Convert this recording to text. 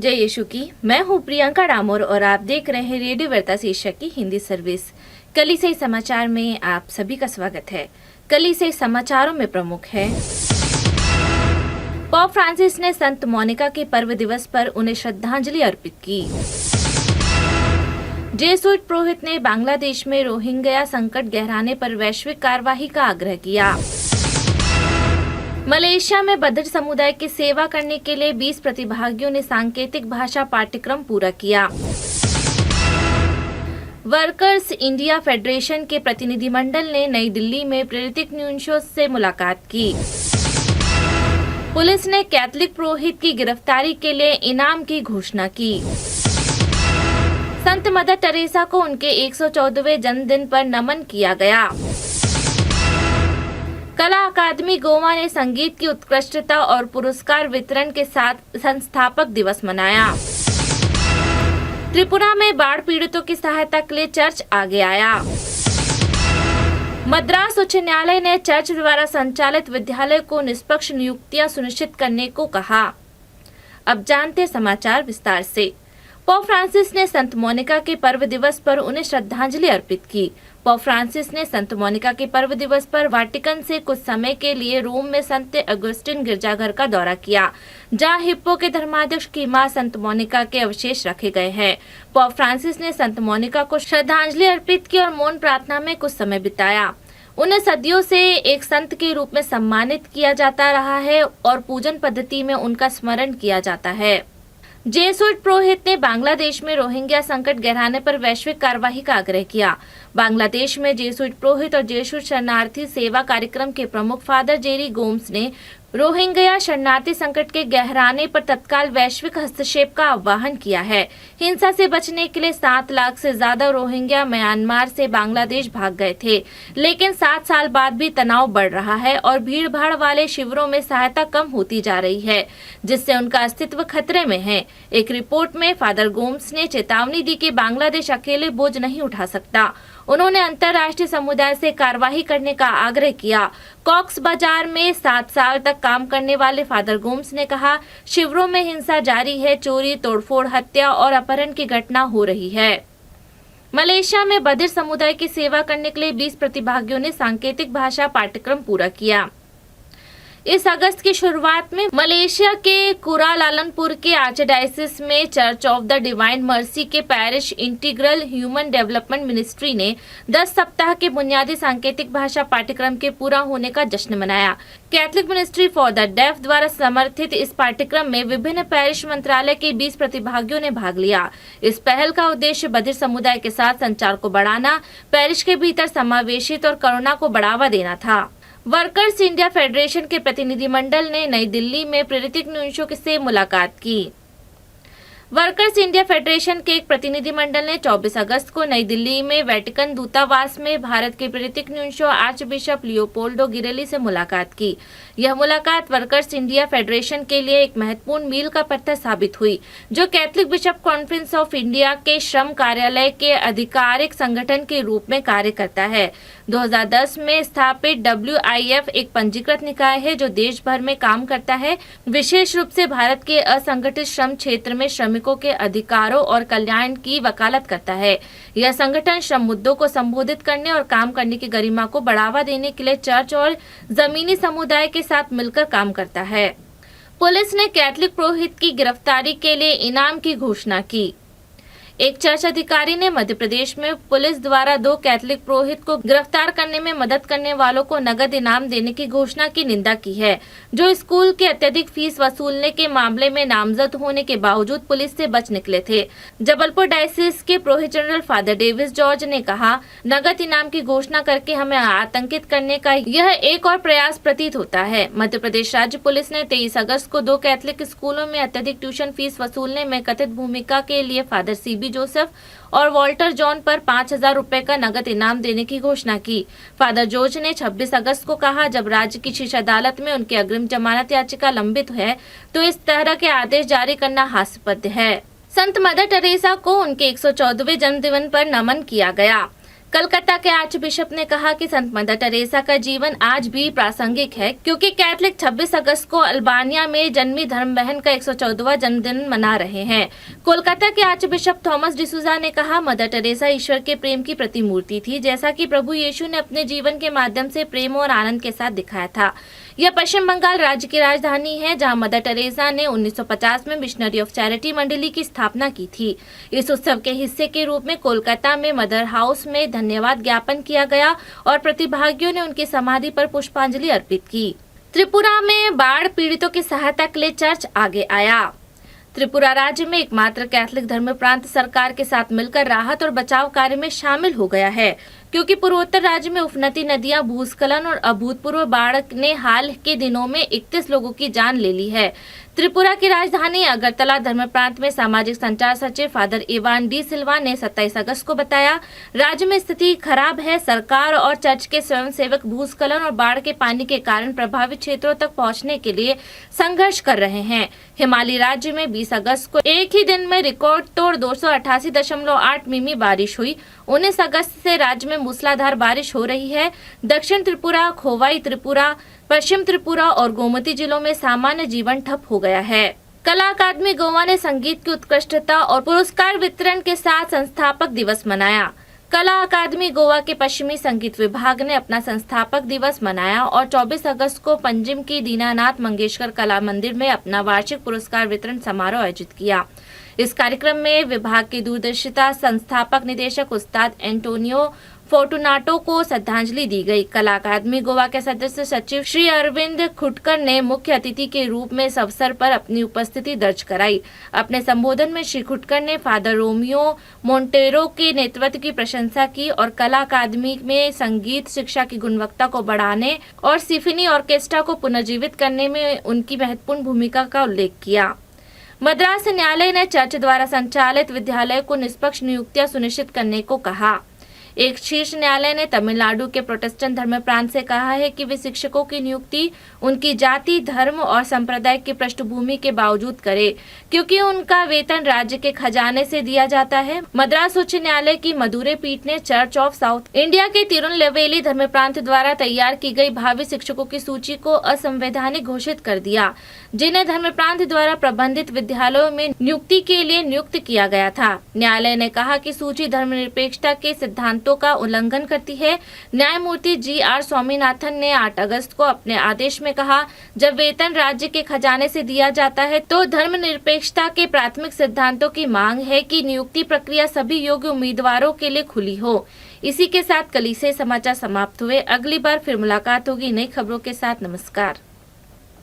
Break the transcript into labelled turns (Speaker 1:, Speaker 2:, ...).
Speaker 1: जय यीशु की। मैं हूँ प्रियंका डामोर और आप देख रहे हैं रेडियो वार्ता शीर्षक की हिंदी सर्विस। कलीसियाई समाचार में आप सभी का स्वागत है। कलीसियाई समाचारों में प्रमुख है, पोप फ्रांसिस ने संत मोनिका के पर्व दिवस पर उन्हें श्रद्धांजलि अर्पित की। जेसुइट पुरोहित ने बांग्लादेश में रोहिंग्या संकट गहराने पर वैश्विक कार्यवाही का आग्रह किया। मलेशिया में बधिर समुदाय की सेवा करने के लिए 20 प्रतिभागियों ने सांकेतिक भाषा पाठ्यक्रम पूरा किया। वर्कर्स इंडिया फेडरेशन के प्रतिनिधिमंडल ने नई दिल्ली में प्रेरित न्यूनशो से मुलाकात की। पुलिस ने कैथोलिक पुरोहित की गिरफ्तारी के लिए इनाम की घोषणा की। संत मदर टेरेसा को उनके 114वें जन्मदिन पर नमन किया गया। कला अकादमी गोवा ने संगीत की उत्कृष्टता और पुरस्कार वितरण के साथ संस्थापक दिवस मनाया। त्रिपुरा में बाढ़ पीड़ितों की सहायता के लिए चर्च आगे आया। मद्रास उच्च न्यायालय ने चर्च द्वारा संचालित विद्यालय को निष्पक्ष नियुक्तियां सुनिश्चित करने को कहा। अब जानते समाचार विस्तार से। पोप फ्रांसिस ने संत मोनिका के पर्व दिवस पर उन्हें श्रद्धांजलि अर्पित की। पोप फ्रांसिस ने संत मोनिका के पर्व दिवस पर वाटिकन से कुछ समय के लिए रोम में संत अगस्टिन गिरजाघर का दौरा किया, जहां हिप्पो के धर्माध्यक्ष की मां संत मोनिका के अवशेष रखे गए हैं। पोप फ्रांसिस ने संत मोनिका को श्रद्धांजलि अर्पित की और मौन प्रार्थना में कुछ समय बिताया। उन्हें सदियों से एक संत के रूप में सम्मानित किया जाता रहा है और पूजन पद्धति में उनका स्मरण किया जाता है। जेसुइट पुरोहित ने बांग्लादेश में रोहिंग्या संकट गहराने पर वैश्विक कार्यवाही का आग्रह किया। बांग्लादेश में जेसुइट पुरोहित और जेसुइट शरणार्थी सेवा कार्यक्रम के प्रमुख फादर जेरी गोम्स ने रोहिंग्या शरणार्थी संकट के गहराने पर तत्काल वैश्विक हस्तक्षेप का आह्वान किया है। हिंसा से बचने के लिए 7 लाख से ज्यादा रोहिंग्या म्यांमार से बांग्लादेश भाग गए थे, लेकिन 7 साल बाद भी तनाव बढ़ रहा है और भीड़-भाड़ वाले शिविरों में सहायता कम होती जा रही है, जिससे उनका अस्तित्व खतरे में है। एक रिपोर्ट में फादर गोम्स ने चेतावनी दी कि बांग्लादेश अकेले बोझ नहीं उठा सकता। उन्होंने अंतर्राष्ट्रीय समुदाय से कार्रवाई करने का आग्रह किया। कॉक्स बाजार में 7 साल तक काम करने वाले फादर गोम्स ने कहा, शिविरों में हिंसा जारी है, चोरी, तोड़फोड़, हत्या और अपहरण की घटना हो रही है। मलेशिया में बधिर समुदाय की सेवा करने के लिए 20 प्रतिभागियों ने सांकेतिक भाषा पाठ्यक्रम पूरा किया। इस अगस्त की शुरुआत में मलेशिया के कुआलालंपुर के आर्चडायसिस में church of the divine mercy के parish integral human development ministry ने 10 सप्ताह के बुनियादी सांकेतिक भाषा पाठ्यक्रम के पूरा होने का जश्न मनाया। Catholic ministry for the deaf द्वारा समर्थित इस पाठ्यक्रम में विभिन्न पैरिश मंत्रालय के 20 प्रतिभागियों ने भाग लिया। इस पहल का उद्देश्य बधिर समुदाय के साथ संचार को बढ़ाना, पैरिश के भीतर समावेशित और करुणा को बढ़ावा देना था। वर्कर्स इंडिया फेडरेशन के प्रतिनिधिमंडल ने नई दिल्ली में प्रेरित न्यूनशो से मुलाकात की। वर्कर्स इंडिया फेडरेशन के एक प्रतिनिधिमंडल ने 24 अगस्त को नई दिल्ली में वेटिकन दूतावास में भारत के प्रेरित न्यूनशो आर्च बिशप लियोपोल्डो गिरेली से मुलाकात की। यह मुलाकात वर्कर्स इंडिया फेडरेशन के लिए एक महत्वपूर्ण मील का पत्थर साबित हुई, जो Catholic bishop conference of India के श्रम कार्यालय के आधिकारिक संगठन के रूप में कार्य करता है। 2010 में स्थापित WIF एक पंजीकृत निकाय है जो देश भर में काम करता है, विशेष रूप से भारत के असंगठित श्रम क्षेत्र में श्रमिकों के अधिकारों और कल्याण की वकालत करता है। यह संगठन श्रम मुद्दों को संबोधित करने और काम करने की गरिमा को बढ़ावा देने के लिए चर्च और जमीनी समुदाय के साथ मिलकर काम करता है। पुलिस ने कैथोलिक पुरोहित की गिरफ्तारी के लिए इनाम की घोषणा की। एक चर्च अधिकारी ने मध्य प्रदेश में पुलिस द्वारा 2 कैथोलिक पुरोहित को गिरफ्तार करने में मदद करने वालों को नगद इनाम देने की घोषणा की निंदा की है, जो स्कूल के अत्यधिक फीस वसूलने के मामले में नामजद होने के बावजूद पुलिस से बच निकले थे। जबलपुर डायसिस के पुरोहित जनरल फादर डेविस जॉर्ज ने कहा, नगद इनाम की घोषणा करके हमें आतंकित करने का यह एक और प्रयास प्रतीत होता है। मध्य प्रदेश राज्य पुलिस ने 23 अगस्त को 2 कैथोलिक स्कूलों में अत्यधिक ट्यूशन फीस वसूलने में कथित भूमिका के लिए फादर CB जोसेफ और वॉल्टर जॉन पर 5,000 रुपए का नगद इनाम देने की घोषणा की। फादर जॉर्ज ने 26 अगस्त को कहा, जब राज्य की शीर्ष अदालत में उनकी अग्रिम जमानत याचिका लंबित है तो इस तरह के आदेश जारी करना हास्यास्पद है। संत मदर टेरेसा को उनके 114वें जन्मदिन पर नमन किया गया। कलकत्ता के आर्च बिशप ने कहा कि संत मदर टेरेसा का जीवन आज भी प्रासंगिक है, क्योंकि कैथलिक 26 अगस्त को अल्बानिया में जन्मी धर्म बहन का 114वां जन्मदिन मना रहे हैं। कोलकाता के आर्च बिशप थॉमस डिसूजा ने कहा, मदर टेरेसा ईश्वर के प्रेम की प्रतिमूर्ति थी, जैसा कि प्रभु यीशु ने अपने जीवन के माध्यम से प्रेम और आनंद के साथ दिखाया था। यह पश्चिम बंगाल राज्य की राजधानी है, जहां मदर टेरेसा ने 1950 में मिशनरी ऑफ चैरिटी मंडली की स्थापना की थी। इस उत्सव के हिस्से के रूप में कोलकाता में मदर हाउस में धन्यवाद ज्ञापन किया गया और प्रतिभागियों ने उनकी समाधि पर पुष्पांजलि अर्पित की। त्रिपुरा में बाढ़ पीड़ितों की सहायता के लिए चर्च आगे आया। त्रिपुरा राज्य में एकमात्र कैथलिक धर्म प्रांत सरकार के साथ मिलकर राहत और बचाव कार्य में शामिल हो गया है, क्योंकि पूर्वोत्तर राज्य में उफनती नदियां, भूस्खलन और अभूतपूर्व बाढ़ ने हाल के दिनों में 31 लोगों की जान ले ली है। त्रिपुरा की राजधानी अगरतला धर्म प्रांत में सामाजिक संचार सचिव फादर इवान डी सिल्वा ने 27 अगस्त को बताया, राज्य में स्थिति खराब है। सरकार और चर्च के स्वयंसेवक भूस्खलन और बाढ़ के पानी के कारण प्रभावित क्षेत्रों तक पहुंचने के लिए संघर्ष कर रहे हैं। हिमालयी राज्य में 20 अगस्त को एक ही दिन में रिकॉर्ड तोड़ 288.8 मिमी बारिश हुई। 19 अगस्त से राज्य में मूसलाधार बारिश हो रही है। दक्षिण त्रिपुरा, खोवाई त्रिपुरा, पश्चिम त्रिपुरा और गोमती जिलों में सामान्य जीवन ठप हो गया है। कला अकादमी गोवा ने संगीत की उत्कृष्टता और पुरस्कार वितरण के साथ संस्थापक दिवस मनाया। कला अकादमी गोवा के पश्चिमी संगीत विभाग ने अपना संस्थापक दिवस मनाया और 24 अगस्त को पंजिम की दीनानाथ मंगेशकर कला मंदिर में अपना वार्षिक पुरस्कार वितरण समारोह आयोजित किया। इस कार्यक्रम में विभाग की दूरदर्शिता संस्थापक निदेशक उस्ताद एंटोनियो फोर्टुनाटो को श्रद्धांजलि दी गई। कला अकादमी गोवा के सदस्य सचिव श्री अरविंद खुटकर ने मुख्य अतिथि के रूप में इस अवसर पर अपनी उपस्थिति दर्ज कराई। अपने संबोधन में श्री खुटकर ने फादर रोमियो मोंटेरो के नेतृत्व की प्रशंसा की और कला अकादमी में संगीत शिक्षा की गुणवत्ता को बढ़ाने और सिम्फनी ऑर्केस्ट्रा को पुनर्जीवित करने में उनकी महत्वपूर्ण भूमिका का उल्लेख किया। मद्रास न्यायालय ने चर्च द्वारा संचालित विद्यालय को निष्पक्ष नियुक्तियां सुनिश्चित करने को कहा। एक शीर्ष न्यायालय ने तमिलनाडु के प्रोटेस्टेंट धर्म प्रांत से कहा है कि वे शिक्षकों की नियुक्ति उनकी जाति, धर्म और संप्रदाय की पृष्ठभूमि के बावजूद करे, क्योंकि उनका वेतन राज्य के खजाने से दिया जाता है। मद्रास उच्च न्यायालय की मदुरै पीठ ने चर्च ऑफ साउथ इंडिया के तिरुनेलवेली धर्म प्रांत द्वारा तैयार की गई भावी शिक्षकों की सूची को असंवैधानिक घोषित कर दिया, जिन्हें धर्म प्रांत द्वारा प्रबंधित विद्यालयों में नियुक्ति के लिए नियुक्त किया गया था। न्यायालय ने कहा कि सूची धर्मनिरपेक्षता के सिद्धांत का उल्लंघन करती है। न्यायमूर्ति जी.आर. स्वामीनाथन ने 8 अगस्त को अपने आदेश में कहा, जब वेतन राज्य के खजाने से दिया जाता है तो धर्मनिरपेक्षता के प्राथमिक सिद्धांतों की मांग है कि नियुक्ति प्रक्रिया सभी योग्य उम्मीदवारों के लिए खुली हो। इसी के साथ कल से समाचार समाप्त हुए। अगली बार फिर मुलाकात होगी नई खबरों के साथ। नमस्कार।